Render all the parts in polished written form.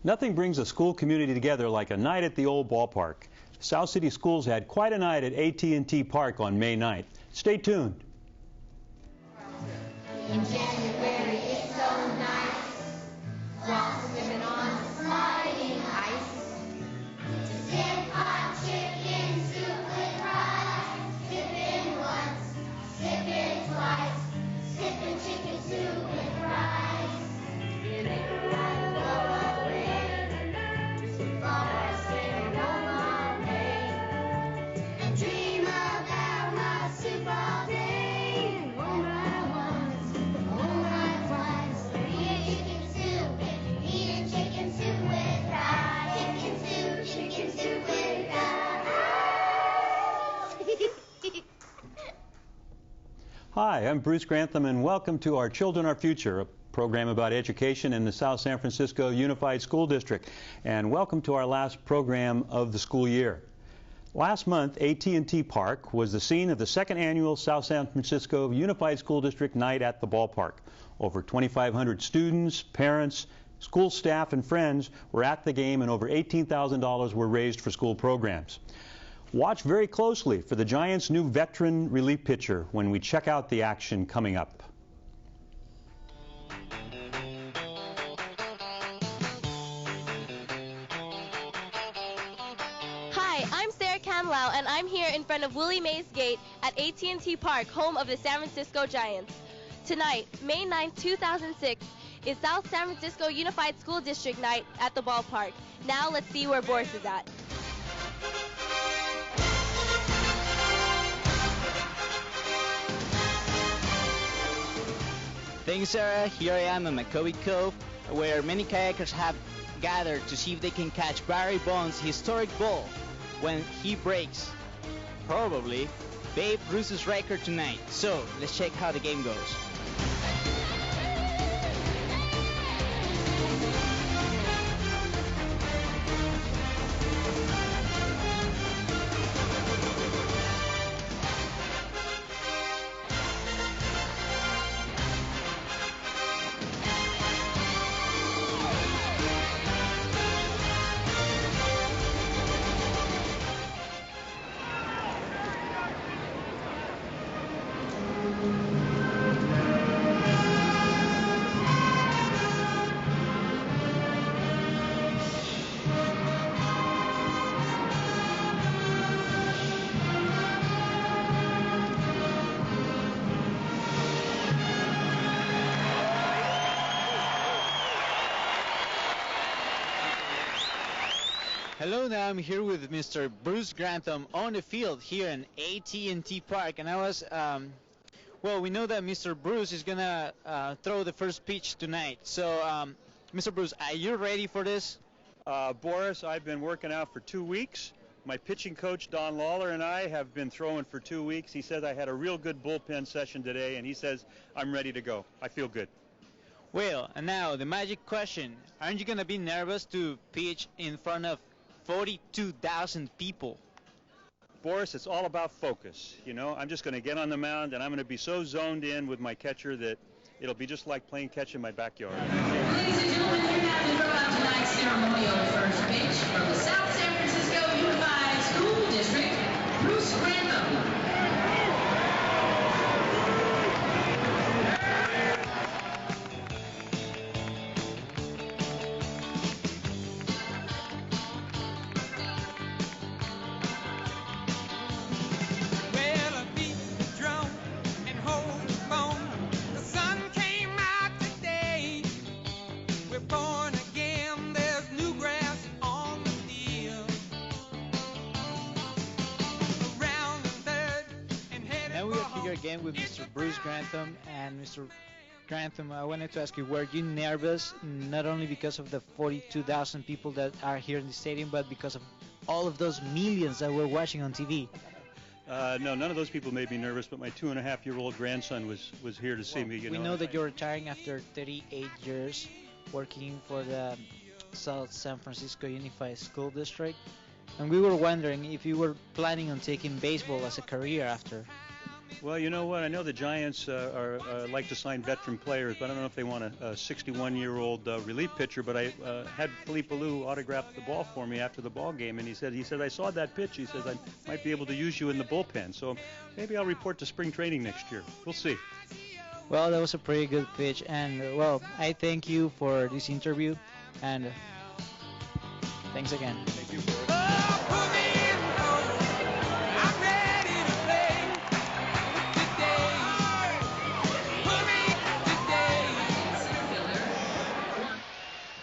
Nothing brings a school community together like a night at the old ballpark. South City Schools had quite a night at AT&T Park on May 9th. Stay tuned. In January, it's so nice, while swimming on the sliding ice. To sip hot chicken soup with rice, sipping once, sipping twice, sipping chicken soup with rice. It ain't right, go away, too far, stay home all day, and dream about hot soup all day. Home right once, home right twice, eating chicken soup with rice, chicken soup with rice. Hi, I'm Bruce Grantham, and welcome to Our Children, Our Future, a program about education in the South San Francisco Unified School District. And welcome to our last program of the school year. Last month, AT&T Park was the scene of the second annual South San Francisco Unified School District Night at the Ballpark. Over 2,500 students, parents, school staff, and friends were at the game, and over $18,000 were raised for school programs. Watch very closely for the Giants' new veteran relief pitcher when we check out the action coming up. Hi, I'm Sarah Canlau, and I'm here in front of Willie Mays Gate at AT&T Park, home of the San Francisco Giants. Tonight, May 9, 2006, is South San Francisco Unified School District Night at the ballpark. Now let's see where Boris is at. Thanks, Sarah. Here I am in McCovey Cove, where many kayakers have gathered to see if they can catch Barry Bonds' historic ball when he breaks, probably, Babe Ruth's record tonight. So, let's check how the game goes. Hello, now I'm here with Mr. Bruce Grantham on the field here in AT&T Park, and I was, well, we know that Mr. Bruce is gonna throw the first pitch tonight. So, Mr. Bruce, are you ready for this? Boris, I've been working out for 2 weeks. My pitching coach, Don Lawler, and I have been throwing for 2 weeks. He says I had a real good bullpen session today, and he says I'm ready to go. I feel good. Well, and now the magic question. Aren't you gonna be nervous to pitch in front of 42,000 people? Boris, it's all about focus. You know, I'm just going to get on the mound, and I'm going to be so zoned in with my catcher that it'll be just like playing catch in my backyard. Ladies and gentlemen, here now to throw out tonight's ceremonial first pitch from the South San Francisco Unified School District, Bruce Grantham. Again with Mr. Bruce Grantham. And Mr. Grantham, I wanted to ask you, were you nervous, not only because of the 42,000 people that are here in the stadium, but because of all of those millions that were watching on TV? No, none of those people made me nervous, but my 2.5-year-old grandson was here to see me. We know that you're retiring after 38 years working for the South San Francisco Unified School District, and we were wondering if you were planning on taking baseball as a career after. Well, you know what? I know the Giants like to sign veteran players, but I don't know if they want a 61-year-old relief pitcher. But I had Philippe Alou autograph the ball for me after the ball game, and he said I saw that pitch. He says I might be able to use you in the bullpen. So maybe I'll report to spring training next year. We'll see. Well, that was a pretty good pitch, and well, I thank you for this interview, and thanks again. Thank you.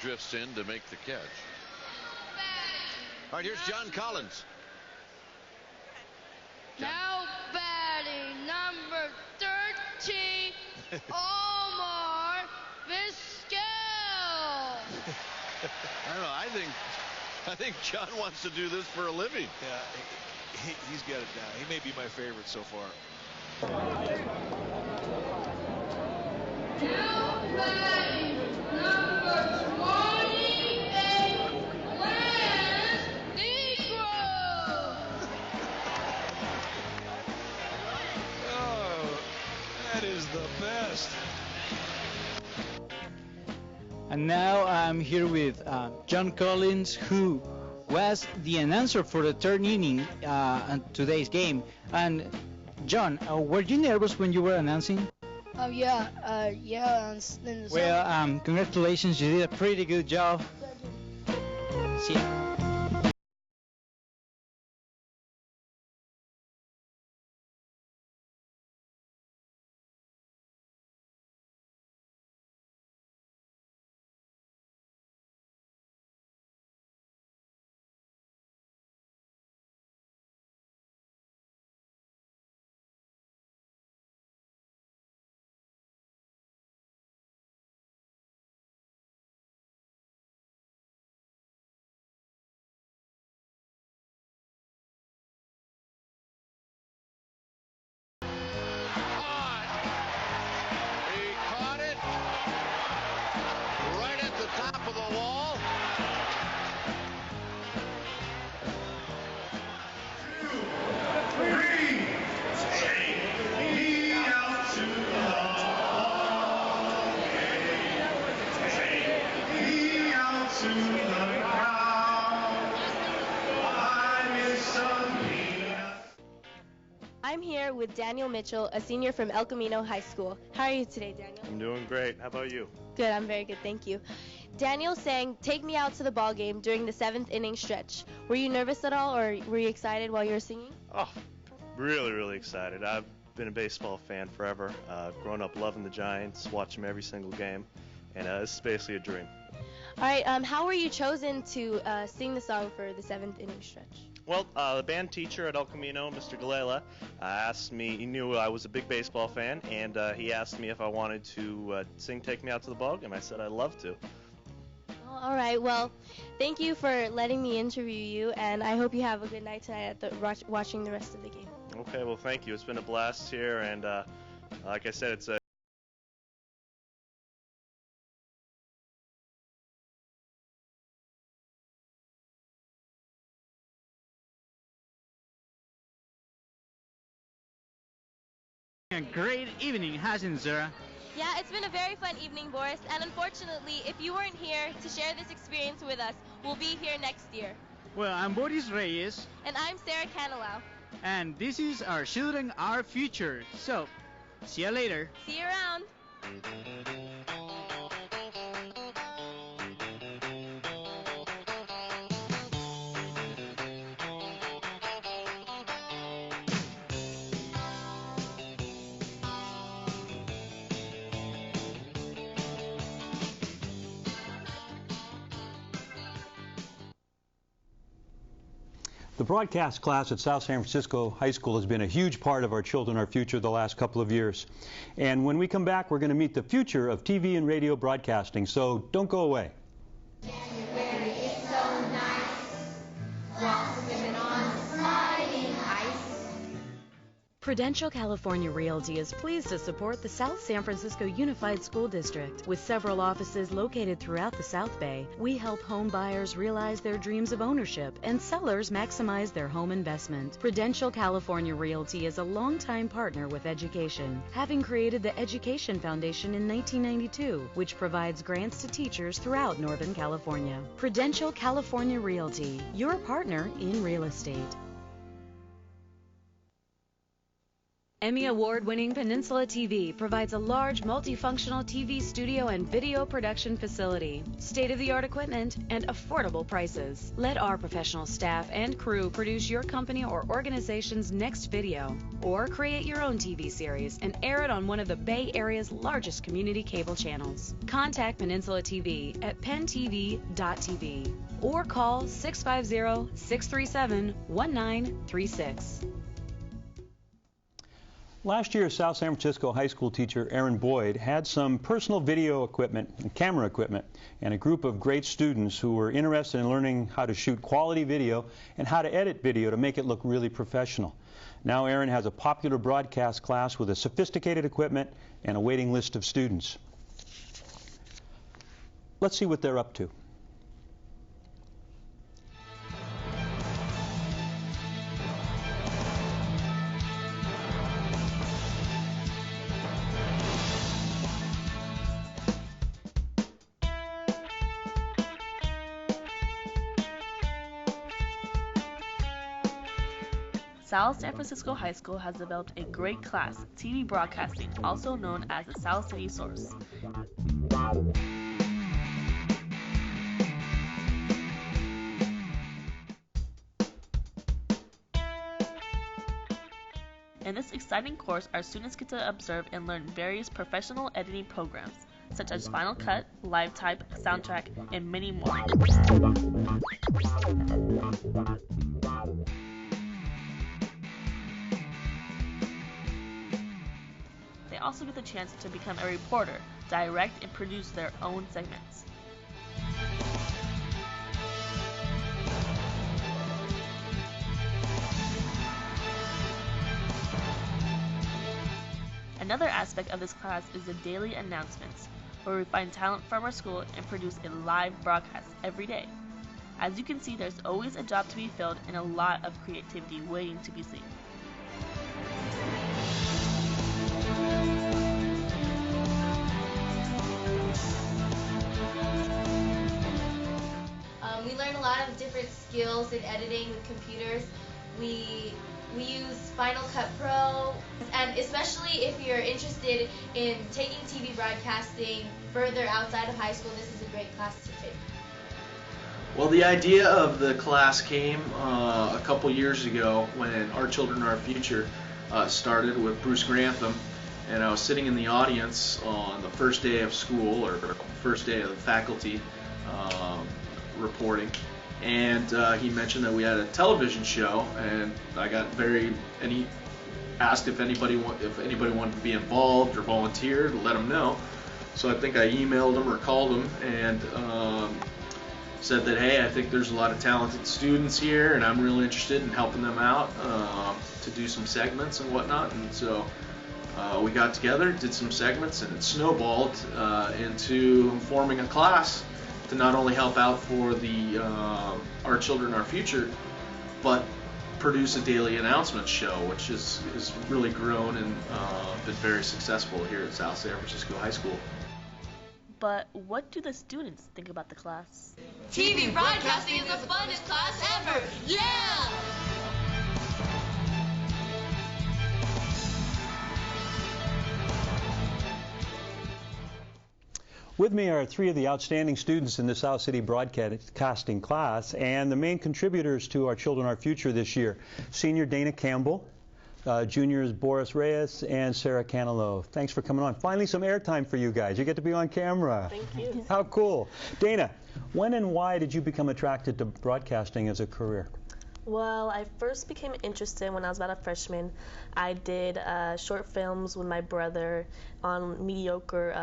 Drifts in to make the catch. All right, here's John Collins. Now batting number 13, Omar Vizquel. I don't know. I think John wants to do this for a living. Yeah, he's got it down. He may be my favorite so far. Now batting number 28, Lance Negro. Oh, that is the best. And now I'm here with John Collins, who was the announcer for the third inning in today's game. And John, were you nervous when you were announcing? Yeah. In the Well, congratulations, you did a pretty good job. See ya. He caught it right at the top of the wall. I'm here with Daniel Mitchell, a senior from El Camino High School. How are you today, Daniel? I'm doing great. How about you? Good, I'm very good, thank you. Daniel sang "Take Me Out to the Ball Game" during the 7th inning stretch. Were you nervous at all, or were you excited while you were singing? Oh, really, really excited. I've been a baseball fan forever. Grown up loving the Giants, watch them every single game, and this is basically a dream. All right, how were you chosen to sing the song for the 7th inning stretch? Well, the band teacher at El Camino, Mr. Galela, asked me, he knew I was a big baseball fan, and he asked me if I wanted to sing "Take Me Out to the Ball Game." I said I'd love to. All right, well, thank you for letting me interview you, and I hope you have a good night tonight at watching the rest of the game. Okay, well, thank you. It's been a blast here, and like I said, it's a A great evening, hasn't it, Zara? Yeah, it's been a very fun evening, Boris, and unfortunately, if you weren't here to share this experience with us, we'll be here next year. Well, I'm Boris Reyes, And I'm Sarah Canilau. and this is our Children, Our Future. So, see you later. See you around. The broadcast class at South San Francisco High School has been a huge part of our Children, Our Future the last couple of years. And when we come back, we're going to meet the future of TV and radio broadcasting, so don't go away. January is so nice. While swimming on the sliding ice. Prudential California Realty is pleased to support the South San Francisco Unified School District. With several offices located throughout the South Bay, we help home buyers realize their dreams of ownership and sellers maximize their home investment. Prudential California Realty is a longtime partner with education, having created the Education Foundation in 1992, which provides grants to teachers throughout Northern California. Prudential California Realty, your partner in real estate. Emmy Award-winning Peninsula TV provides a large multifunctional TV studio and video production facility, state-of-the-art equipment, and affordable prices. Let our professional staff and crew produce your company or organization's next video, or create your own TV series and air it on one of the Bay Area's largest community cable channels. Contact Peninsula TV at PenTV.tv or call 650-637-1936. Last year, South San Francisco high school teacher Aaron Boyd had some personal video equipment and camera equipment and a group of great students who were interested in learning how to shoot quality video and how to edit video to make it look really professional. Now Aaron has a popular broadcast class with a sophisticated equipment and a waiting list of students. Let's see what they're up to. South San Francisco High School has developed a great class, TV broadcasting, also known as the South City Source. In this exciting course, our students get to observe and learn various professional editing programs, such as Final Cut, LiveType, Soundtrack, and many more. They also get the chance to become a reporter, direct and produce their own segments. Another aspect of this class is the daily announcements, where we find talent from our school and produce a live broadcast every day. As you can see, there's always a job to be filled and a lot of creativity waiting to be seen. We learn a lot of different skills in editing with computers. We use Final Cut Pro, and especially if you're interested in taking TV broadcasting further outside of high school, this is a great class to take. Well, the idea of the class came a couple years ago when Our Children, Our Future started with Bruce Grantham, and I was sitting in the audience on the first day of school, or first day of the faculty reporting, and he mentioned that we had a television show, and and he asked if anybody wanted to be involved or volunteer, to let him know. So I think I emailed him or called him and said that, hey, I think there's a lot of talented students here, and I'm really interested in helping them out to do some segments and whatnot. And so we got together, did some segments, and it snowballed into forming a class to not only help out for the Our Children, Our Future, but produce a daily announcement show, which has really grown and been very successful here at South San Francisco High School. But what do the students think about the class? TV broadcasting is the funnest class ever! Yeah! With me are three of the outstanding students in the South City Broadcasting class and the main contributors to Our Children, Our Future this year. Senior Dana Campbell, juniors Boris Reyes and Sarah Canelo. Thanks for coming on. Finally some airtime for you guys. You get to be on camera. Thank you. How cool. Dana, when and why did you become attracted to broadcasting as a career? Well, I first became interested when I was about a freshman. I did short films with my brother on mediocre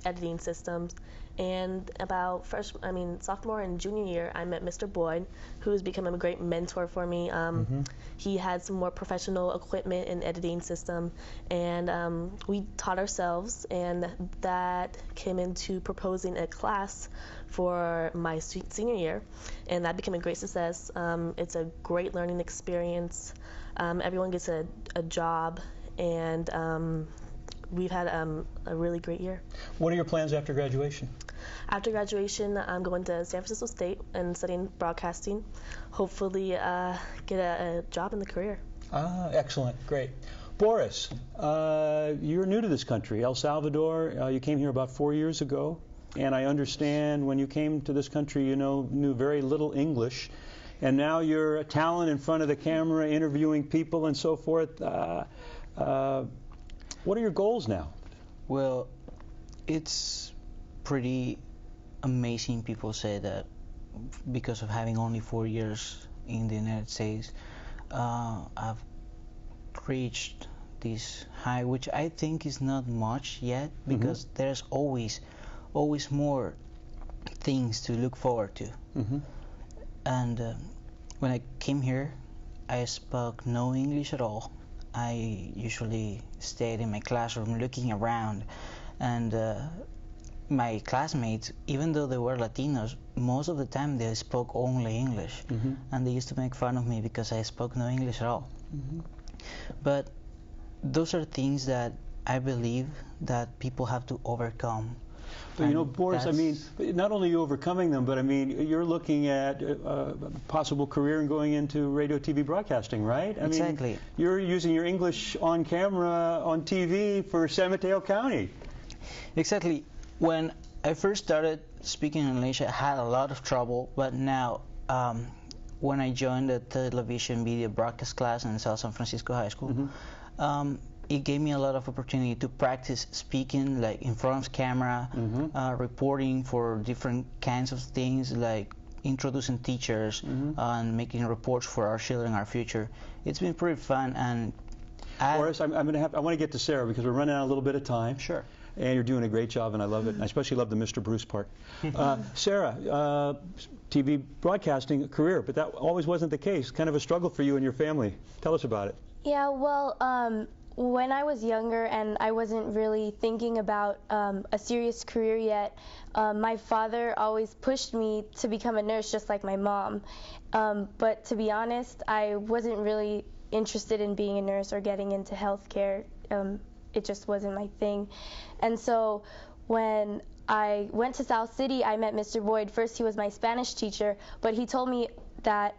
editing systems, And about sophomore and junior year, I met Mr. Boyd, who's become a great mentor for me. He had some more professional equipment and editing system, and we taught ourselves, and that came into proposing a class for my senior year, and that became a great success. It's a great learning experience. Everyone gets a job, and we've had a really great year. What are your plans after graduation? After graduation, I'm going to San Francisco State and studying broadcasting. Hopefully get a job in the career. Excellent. Great. Boris, you're new to this country, El Salvador. You came here about 4 years ago, and I understand when you came to this country you knew very little English, and now you're a talent in front of the camera interviewing people and so forth. What are your goals now? Well, it's pretty amazing. People say that because of having only 4 years in the United States, I've reached this high, which I think is not much yet, because there's always more things to look forward to. And when I came here, I spoke no English at all. I usually stayed in my classroom looking around, and my classmates, even though they were Latinos, most of the time they spoke only English, and they used to make fun of me because I spoke no English at all. But those are things that I believe that people have to overcome. But Boris, I mean, not only are you overcoming them, but I mean, you're looking at a possible career in going into radio, TV broadcasting, right? Exactly. I mean, you're using your English on camera, on TV for San Mateo County. Exactly. When I first started speaking English, I had a lot of trouble, but now, when I joined the television video broadcast class in South San Francisco High School, it gave me a lot of opportunity to practice speaking, like in front of camera, reporting for different kinds of things, like introducing teachers and making reports for our children, our future. It's been pretty fun. And Boris, I want to get to Sarah because we're running out a little bit of time. Sure. And you're doing a great job, and I love it. I especially love the Mr. Bruce part. Sarah, TV broadcasting career, but that always wasn't the case. Kind of a struggle for you and your family. Tell us about it. Yeah, well, when I was younger and I wasn't really thinking about a serious career yet, my father always pushed me to become a nurse just like my mom. But to be honest, I wasn't really interested in being a nurse or getting into healthcare. It just wasn't my thing. And so when I went to South City, I met Mr. Boyd. First, he was my Spanish teacher, but he told me that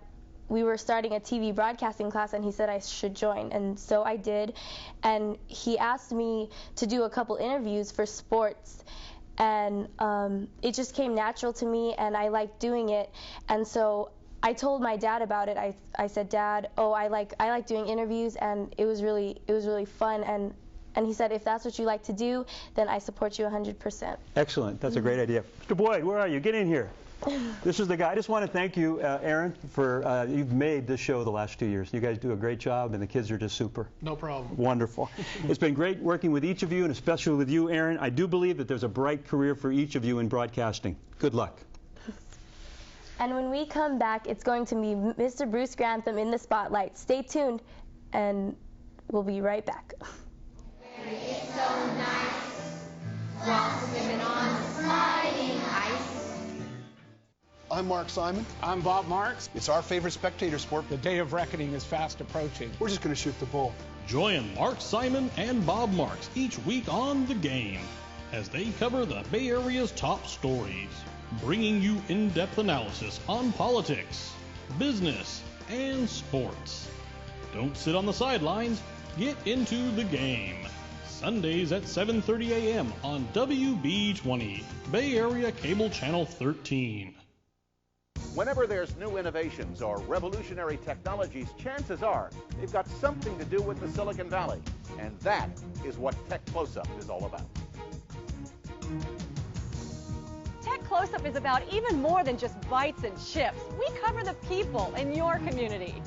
we were starting a TV broadcasting class, and he said I should join, and so I did. And he asked me to do a couple interviews for sports, and it just came natural to me, and I liked doing it. And so I told my dad about it. I said, Dad, I like doing interviews, and it was really fun. And he said, if that's what you like to do, then I support you 100%. Excellent. That's a great idea. Mr. Boyd, where are you? Get in here. This is the guy. I just want to thank you, Aaron, for you've made this show the last 2 years. You guys do a great job, and the kids are just super. No problem. Wonderful. It's been great working with each of you, and especially with you, Aaron. I do believe that there's a bright career for each of you in broadcasting. Good luck. And when we come back, it's going to be Mr. Bruce Grantham in the spotlight. Stay tuned, and we'll be right back. It's so nice while swimming on the sliding ice. I'm Mark Simon. I'm Bob Marks. It's our favorite spectator sport. The day of reckoning is fast approaching. We're just going to shoot the bull. Join Mark Simon and Bob Marks each week on The Game as they cover the Bay Area's top stories, bringing you in-depth analysis on politics, business, and sports. Don't sit on the sidelines. Get into the game. Sundays at 7:30 a.m. on WB20, Bay Area Cable Channel 13. Whenever there's new innovations or revolutionary technologies, chances are they've got something to do with the Silicon Valley. And that is what Tech Close-Up is all about. Tech Close-Up is about even more than just bites and chips. We cover the people in your community.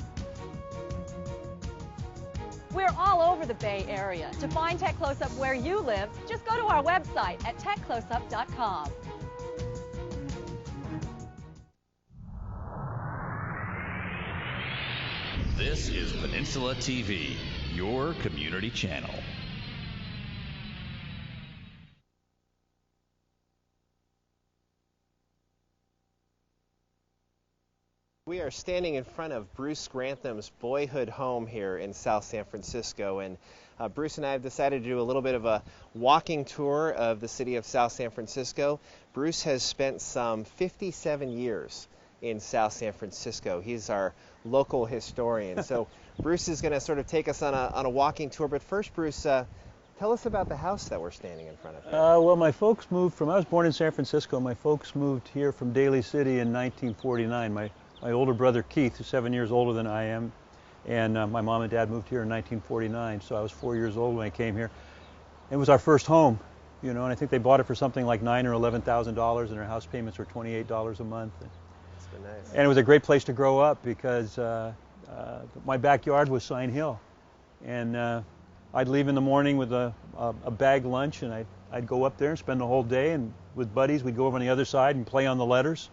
We're all over the Bay Area. To find Tech Close-Up where you live, just go to our website at techcloseup.com. This is Peninsula TV, your community channel. We are standing in front of Bruce Grantham's boyhood home here in South San Francisco, and Bruce and I have decided to do a little bit of a walking tour of the city of South San Francisco. Bruce has spent some 57 years in South San Francisco. He's our local historian. So Bruce is going to sort of take us on a walking tour, but first, Bruce, tell us about the house that we're standing in front of. Well, my folks moved from, I was born in San Francisco. My folks moved here from Daly City in 1949. My older brother Keith, who's 7 years older than I am, and my mom and dad moved here in 1949, so I was 4 years old when I came here. It was our first home, you know, and I think they bought it for something like $9,000 or $11,000, and our house payments were $28 a month. That's been nice. And it was a great place to grow up because my backyard was Sign Hill, and I'd leave in the morning with a bag lunch, and I'd go up there and spend the whole day, and with buddies we'd go over on the other side and play on the letters.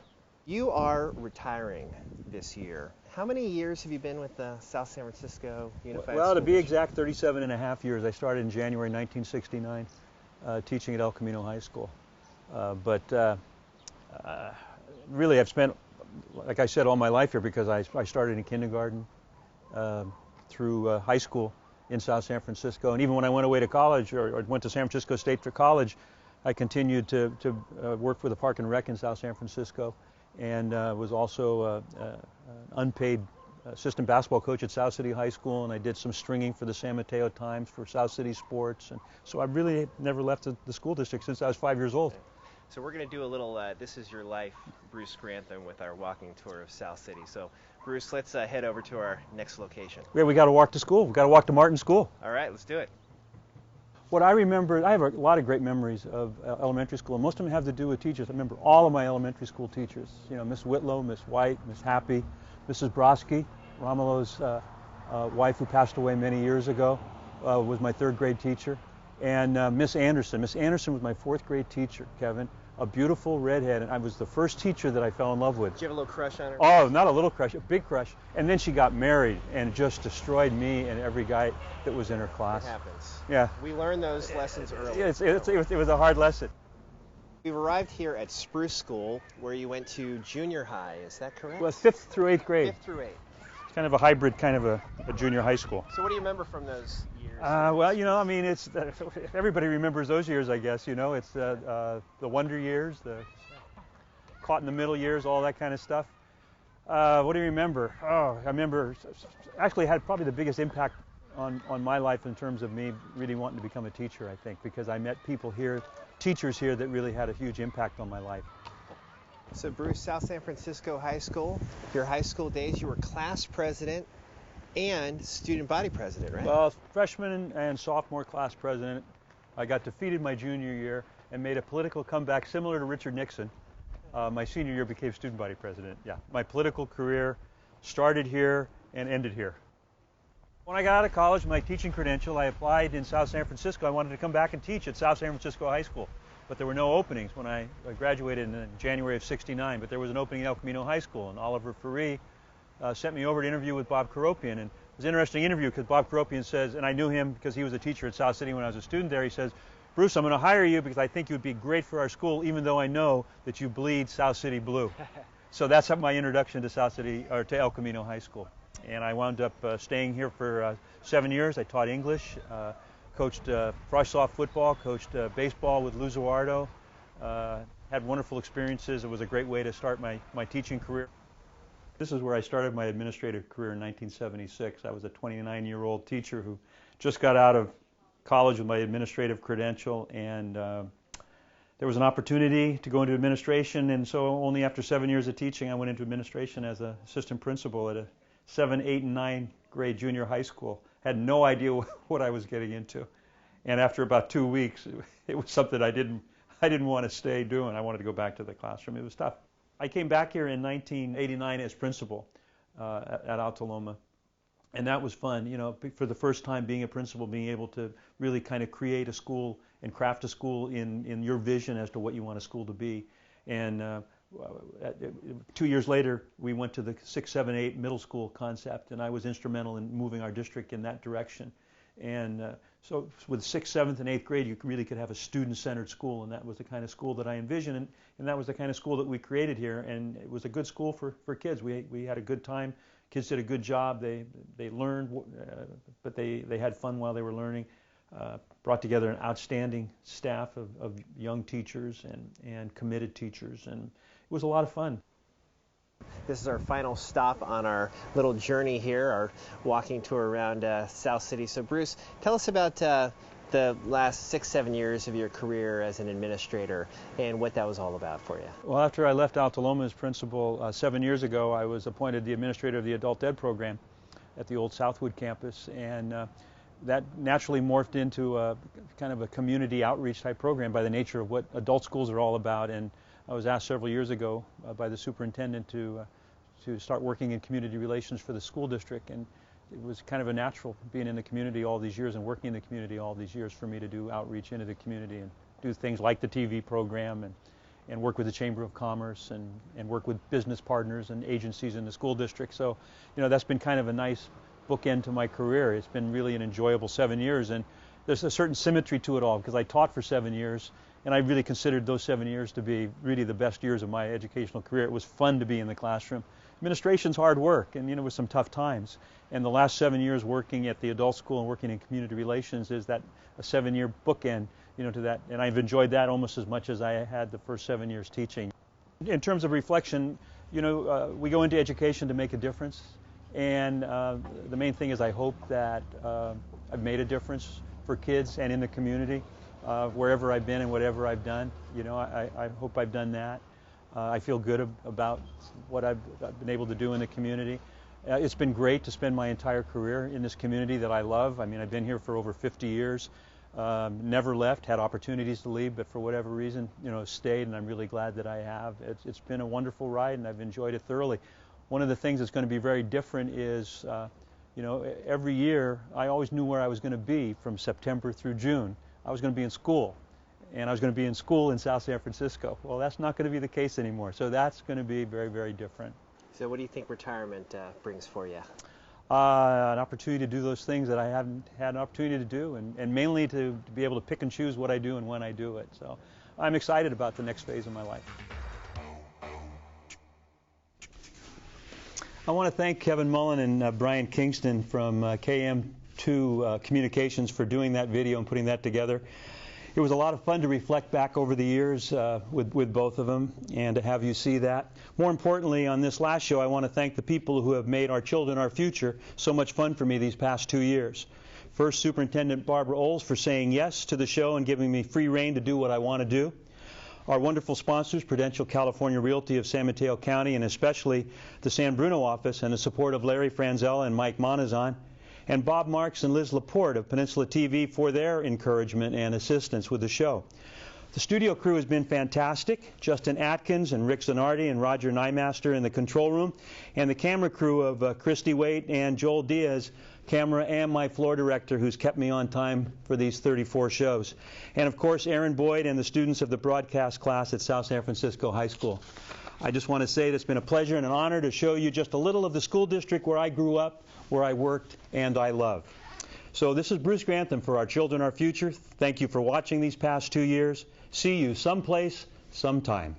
You are retiring this year. How many years have you been with the South San Francisco Unified Well, School to be District? exact, 37 and a half years. I started in January 1969 teaching at El Camino High School. Really I've spent, like I said, all my life here because I started in kindergarten through high school in South San Francisco. And even when I went away to college or went to San Francisco State for college, I continued to work for the Park and Rec in South San Francisco, and was also an unpaid assistant basketball coach at South City High School, and I did some stringing for the San Mateo Times for South City Sports, and so I really never left the school district since I was 5 years old. So we're going to do a little This Is Your Life, Bruce Grantham, with our walking tour of South City. So Bruce, let's head over to our next location. Yeah, we got to walk to school. We got to walk to Martin School. All right, let's do it. What I remember, I have a lot of great memories of elementary school, and most of them have to do with teachers. I remember all of my elementary school teachers. You know, Miss Whitlow, Miss White, Miss Happy, Mrs. Broski, Romulo's wife who passed away many years ago, was my third grade teacher. And Miss Anderson. Miss Anderson was my fourth grade teacher, Kevin. A beautiful redhead, and I was the first teacher that I fell in love with. Did you have a little crush on her? Oh, not a little crush, a big crush. And then she got married and just destroyed me and every guy that was in her class. It happens. Yeah. We learned those lessons early. It was a hard lesson. We've arrived here at Spruce School, where you went to junior high. Is that correct? Well, 5th through 8th grade. 5th through 8th. It's kind of a hybrid, kind of a junior high school. So what do you remember from those years? Well, you know, I mean, it's everybody remembers those years, I guess. You know, it's the wonder years, the caught in the middle years, all that kind of stuff. What do you remember? Oh, I remember actually had probably the biggest impact on my life in terms of me really wanting to become a teacher, I think, because I met people here, teachers here, that really had a huge impact on my life. So Bruce, South San Francisco High School, your high school days, you were class president and student body president, right? Well, freshman and sophomore class president. I got defeated my junior year and made a political comeback similar to Richard Nixon. My senior year became student body president. Yeah, my political career started here and ended here. When I got out of college, my teaching credential, I applied in South San Francisco. I wanted to come back and teach at South San Francisco High School, but there were no openings when I graduated in January of '69. But there was an opening at El Camino High School, and Oliver Ferree sent me over to interview with Bob Karopian. And it was an interesting interview because Bob Karopian says, and I knew him because he was a teacher at South City when I was a student there, he says, Bruce, I'm going to hire you because I think you would be great for our school, even though I know that you bleed South City blue. So that's my introduction to South City, or to El Camino High School. And I wound up staying here for 7 years. I taught English, coached frosh soft football, coached baseball with Lou Zuardo, had wonderful experiences. It was a great way to start my teaching career. This is where I started my administrative career in 1976. I was a 29-year-old teacher who just got out of college with my administrative credential, and there was an opportunity to go into administration, and so only after 7 years of teaching I went into administration as an assistant principal at a 7, 8, and 9 grade junior high school. Had no idea what I was getting into, and after about 2 weeks it was something I didn't want to stay doing. I wanted to go back to the classroom. It was tough. I came back here in 1989 as principal at Alta Loma. And that was fun, you know, for the first time being a principal, being able to really kind of create a school and craft a school in your vision as to what you want a school to be. And 2 years later, we went to the 6, 7, 8 middle school concept, and I was instrumental in moving our district in that direction. And so with 6th, 7th, and 8th grade, you really could have a student-centered school, and that was the kind of school that I envisioned, and that was the kind of school that we created here, and it was a good school for kids. We had a good time. Kids did a good job. They learned, but they had fun while they were learning. Brought together an outstanding staff of young teachers and committed teachers, and it was a lot of fun. This is our final stop on our little journey here, our walking tour around South City. So Bruce, tell us about the last 6, 7 years of your career as an administrator and what that was all about for you. Well, after I left Altaloma as principal 7 years ago, I was appointed the administrator of the adult ed program at the old Southwood campus, and that naturally morphed into a kind of a community outreach type program by the nature of what adult schools are all about. And I was asked several years ago by the superintendent to start working in community relations for the school district, and it was kind of a natural, being in the community all these years and working in the community all these years, for me to do outreach into the community and do things like the TV program and work with the Chamber of Commerce and work with business partners and agencies in the school district. So, you know, that's been kind of a nice bookend to my career. It's been really an enjoyable 7 years, and there's a certain symmetry to it all because I taught for 7 years, and I really considered those 7 years to be really the best years of my educational career. It was fun to be in the classroom. Administration's hard work, and you know, with some tough times. And the last 7 years working at the adult school and working in community relations is that a 7-year bookend, you know, to that. And I've enjoyed that almost as much as I had the first 7 years teaching. In terms of reflection, you know, we go into education to make a difference. And the main thing is I hope that I've made a difference for kids and in the community, wherever I've been and whatever I've done. You know, I hope I've done that. I feel good about what I've been able to do in the community. It's been great to spend my entire career in this community that I love. I mean, I've been here for over 50 years, never left, had opportunities to leave, but for whatever reason, you know, stayed, and I'm really glad that I have. It's been a wonderful ride, and I've enjoyed it thoroughly. One of the things that's going to be very different is, you know, every year I always knew where I was going to be from September through June. I was going to be in school, and I was going to be in school in South San Francisco. Well, that's not going to be the case anymore, so that's going to be very, very different. So what do you think retirement brings for you? An opportunity to do those things that I haven't had an opportunity to do, and mainly to be able to pick and choose what I do and when I do it. So I'm excited about the next phase of my life. I want to thank Kevin Mullen and Brian Kingston from KM2 Communications for doing that video and putting that together. It was a lot of fun to reflect back over the years with both of them and to have you see that. More importantly, on this last show, I want to thank the people who have made Our Children, Our Future so much fun for me these past 2 years. First, Superintendent Barbara Oles for saying yes to the show and giving me free rein to do what I want to do. Our wonderful sponsors, Prudential California Realty of San Mateo County, and especially the San Bruno office and the support of Larry Franzella and Mike Monazon, and Bob Marks and Liz Laporte of Peninsula TV for their encouragement and assistance with the show. The studio crew has been fantastic. Justin Atkins and Rick Zanardi and Roger Nymaster in the control room, and the camera crew of Christy Waite and Joel Diaz, camera and my floor director, who's kept me on time for these 34 shows. And of course, Aaron Boyd and the students of the broadcast class at South San Francisco High School. I just want to say that it's been a pleasure and an honor to show you just a little of the school district where I grew up, where I worked, and I love. So this is Bruce Grantham for Our Children, Our Future. Thank you for watching these past 2 years. See you someplace, sometime.